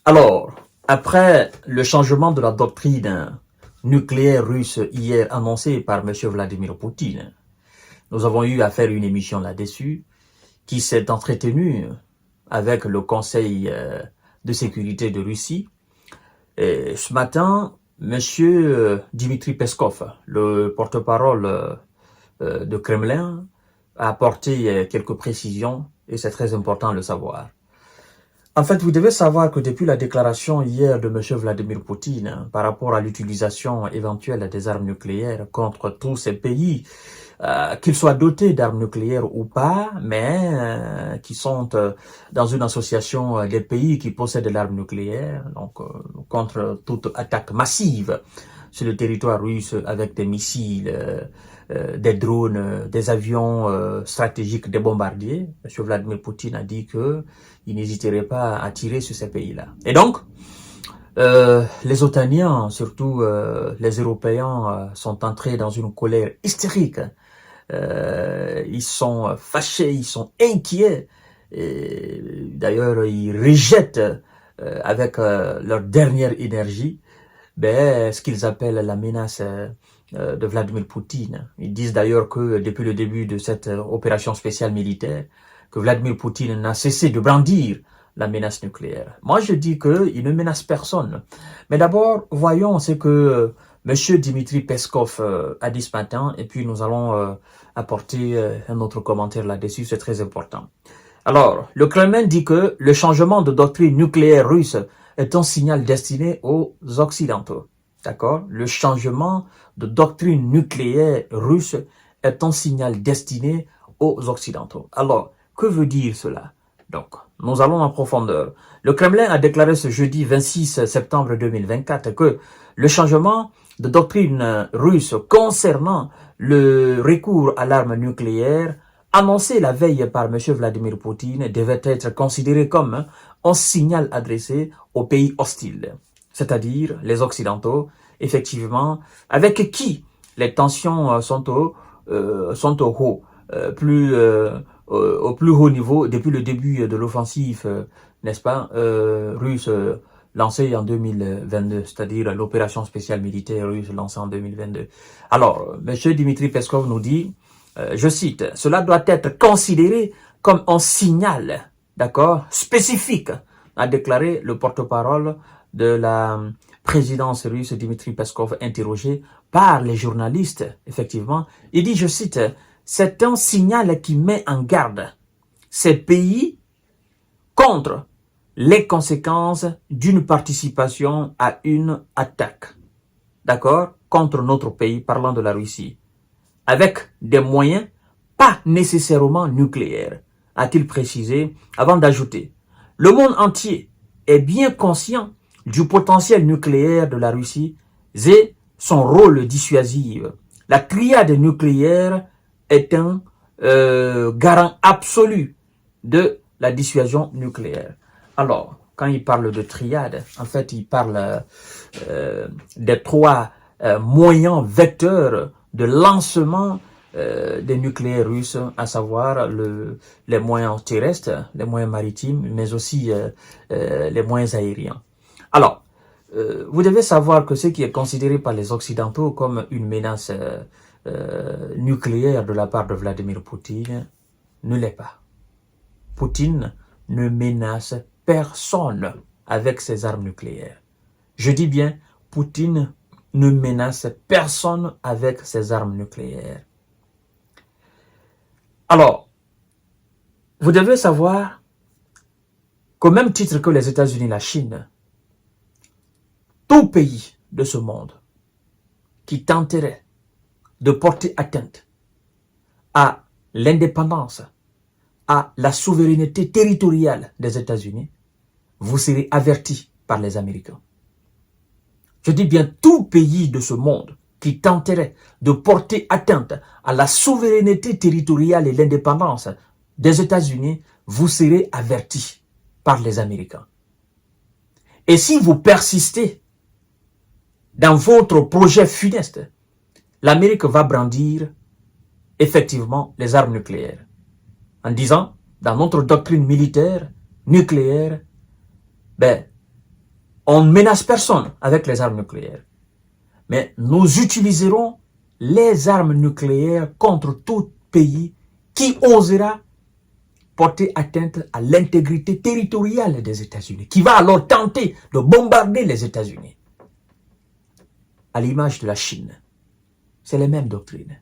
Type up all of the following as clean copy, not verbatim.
Alors, après le changement de la doctrine nucléaire russe hier annoncé par M. Vladimir Poutine, nous avons eu à faire une émission là-dessus qui s'est entretenue avec le Conseil de sécurité de Russie. Et ce matin, M. Dmitri Peskov, le porte-parole de Kremlin, a apporté quelques précisions et c'est très important de le savoir. En fait, vous devez savoir que depuis la déclaration hier de M. Vladimir Poutine par rapport à l'utilisation éventuelle des armes nucléaires contre tous ces pays, qu'ils soient dotés d'armes nucléaires ou pas, mais qui sont dans une association des pays qui possèdent de l'arme nucléaire, donc contre toute attaque massive sur le territoire russe avec des missiles, des drones, des avions stratégiques, des bombardiers. M. Vladimir Poutine a dit que il n'hésiterait pas à tirer sur ces pays-là. Et donc, les Otaniens, surtout les Européens, sont entrés dans une colère hystérique. Ils sont fâchés, ils sont inquiets. D'ailleurs, ils rejettent avec leur dernière énergie ce qu'ils appellent la menace de Vladimir Poutine. Ils disent d'ailleurs que depuis le début de cette opération spéciale militaire, que Vladimir Poutine n'a cessé de brandir la menace nucléaire. Moi, je dis qu'il ne menace personne. Mais d'abord, voyons ce que M. Dmitri Peskov a dit ce matin, et puis nous allons apporter un autre commentaire là-dessus, c'est très important. Alors, le Kremlin dit que le changement de doctrine nucléaire russe est un signal destiné aux Occidentaux. D'accord? Le changement de doctrine nucléaire russe est un signal destiné aux Occidentaux. Alors, que veut dire cela? Donc, nous allons en profondeur. Le Kremlin a déclaré ce jeudi 26 septembre 2024 que le changement de doctrine russe concernant le recours à l'arme nucléaire annoncé la veille par M. Vladimir Poutine devait être considéré comme un signal adressé aux pays hostiles, c'est-à-dire les Occidentaux, effectivement, avec qui les tensions sont au plus haut niveau depuis le début de l'offensive, n'est-ce pas, russe lancée en 2022, c'est-à-dire l'opération spéciale militaire russe lancée en 2022. Alors, M. Dmitri Peskov nous dit, je cite, « Cela doit être considéré comme un signal, d'accord, spécifique », a déclaré le porte-parole de la présidence russe Dmitri Peskov, interrogé par les journalistes, effectivement. Il dit, je cite, « C'est un signal qui met en garde ces pays contre les conséquences d'une participation à une attaque, d'accord, contre notre pays, parlant de la Russie, avec des moyens pas nécessairement nucléaires, a-t-il précisé, avant d'ajouter, le monde entier est bien conscient du potentiel nucléaire de la Russie et son rôle dissuasif. La triade nucléaire est un garant absolu de la dissuasion nucléaire. Alors, quand il parle de triade, en fait, il parle des trois moyens vecteurs de lancement des nucléaires russes, à savoir les moyens terrestres, les moyens maritimes, mais aussi les moyens aériens. Alors, vous devez savoir que ce qui est considéré par les Occidentaux comme une menace nucléaire de la part de Vladimir Poutine ne l'est pas. Poutine ne menace personne avec ses armes nucléaires. Je dis bien, Poutine ne menace personne avec ses armes nucléaires. Alors, vous devez savoir qu'au même titre que les États-Unis et la Chine, tout pays de ce monde qui tenterait de porter atteinte à l'indépendance, à la souveraineté territoriale des États-Unis, vous serez avertis par les Américains. Je dis bien tout pays de ce monde qui tenterait de porter atteinte à la souveraineté territoriale et l'indépendance des États-Unis, vous serez avertis par les Américains. Et si vous persistez dans votre projet funeste, l'Amérique va brandir effectivement les armes nucléaires. En disant, dans notre doctrine militaire, nucléaire, On ne menace personne avec les armes nucléaires. Mais nous utiliserons les armes nucléaires contre tout pays qui osera porter atteinte à l'intégrité territoriale des États-Unis, qui va alors tenter de bombarder les États-Unis. À l'image de la Chine. C'est les mêmes doctrines.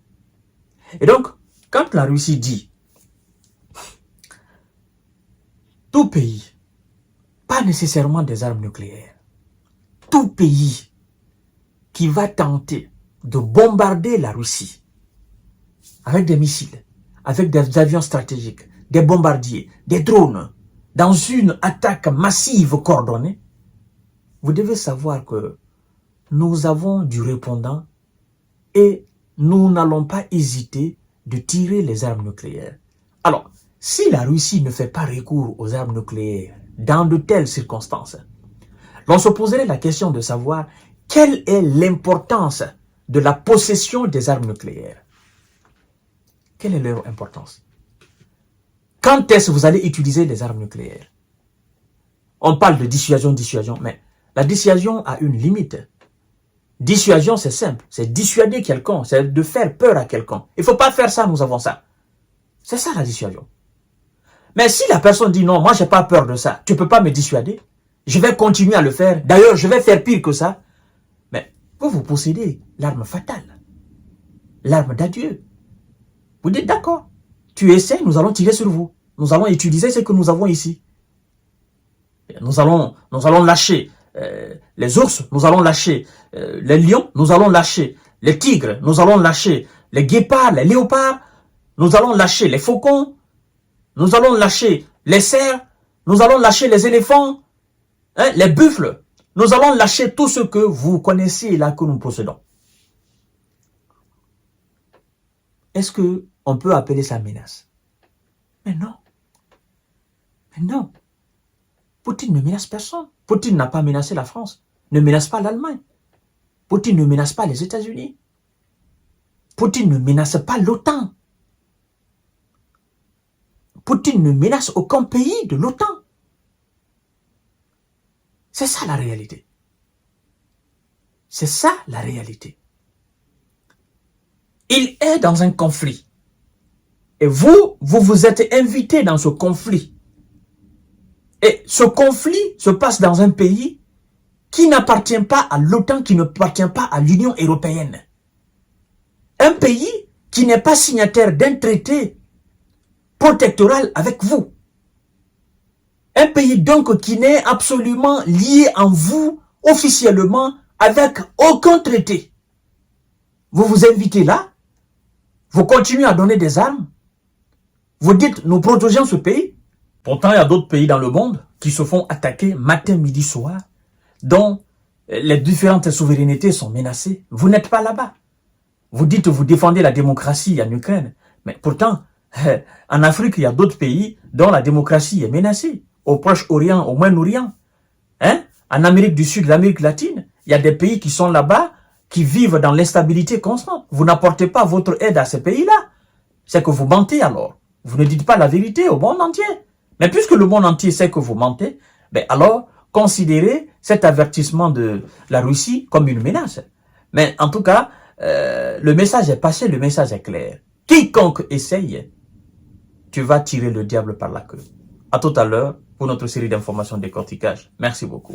Et donc, quand la Russie dit tout pays, pas nécessairement des armes nucléaires, tout pays qui va tenter de bombarder la Russie avec des missiles, avec des avions stratégiques, des bombardiers, des drones, dans une attaque massive coordonnée, vous devez savoir que nous avons du répondant et nous n'allons pas hésiter de tirer les armes nucléaires. Alors, si la Russie ne fait pas recours aux armes nucléaires dans de telles circonstances, l'on se poserait la question de savoir quelle est l'importance de la possession des armes nucléaires. Quelle est leur importance? Quand est-ce que vous allez utiliser les armes nucléaires? On parle de dissuasion, mais la dissuasion a une limite. Dissuasion, c'est simple, c'est dissuader quelqu'un, c'est de faire peur à quelqu'un. Il ne faut pas faire ça, nous avons ça. C'est ça la dissuasion. Mais si la personne dit non, moi je n'ai pas peur de ça, tu ne peux pas me dissuader, je vais continuer à le faire, d'ailleurs je vais faire pire que ça. Mais vous possédez l'arme fatale, l'arme d'adieu. Vous dites d'accord, tu essaies, nous allons tirer sur vous. Nous allons utiliser ce que nous avons ici. Nous allons lâcher les ours, nous allons lâcher les lions, nous allons lâcher les tigres, nous allons lâcher les guépards, les léopards, nous allons lâcher les faucons, nous allons lâcher les cerfs, nous allons lâcher les éléphants, les buffles, nous allons lâcher tout ce que vous connaissez là que nous possédons. Est-ce qu'on peut appeler ça menace? Mais non. Mais non. Poutine ne menace personne. Poutine n'a pas menacé la France, ne menace pas l'Allemagne. Poutine ne menace pas les États-Unis. Poutine ne menace pas l'OTAN. Poutine ne menace aucun pays de l'OTAN. C'est ça la réalité. C'est ça la réalité. Il est dans un conflit. Et vous vous êtes invité dans ce conflit. Et ce conflit se passe dans un pays qui n'appartient pas à l'OTAN, qui n'appartient pas à l'Union européenne. Un pays qui n'est pas signataire d'un traité protectoral avec vous. Un pays donc qui n'est absolument lié en vous officiellement avec aucun traité. Vous vous invitez là, vous continuez à donner des armes, vous dites nous protégeons ce pays. Pourtant, il y a d'autres pays dans le monde qui se font attaquer matin, midi, soir, dont les différentes souverainetés sont menacées. Vous n'êtes pas là-bas. Vous dites vous défendez la démocratie en Ukraine, mais pourtant, en Afrique, il y a d'autres pays dont la démocratie est menacée. Au Proche-Orient, au Moyen-Orient, en Amérique du Sud, l'Amérique latine, il y a des pays qui sont là-bas, qui vivent dans l'instabilité constante. Vous n'apportez pas votre aide à ces pays-là. C'est que vous mentez alors. Vous ne dites pas la vérité au monde entier. Mais puisque le monde entier sait que vous mentez, ben alors considérez cet avertissement de la Russie comme une menace. Mais en tout cas, le message est passé, le message est clair. Quiconque essaye, tu vas tirer le diable par la queue. À tout à l'heure pour notre série d'informations décortiquage. Merci beaucoup.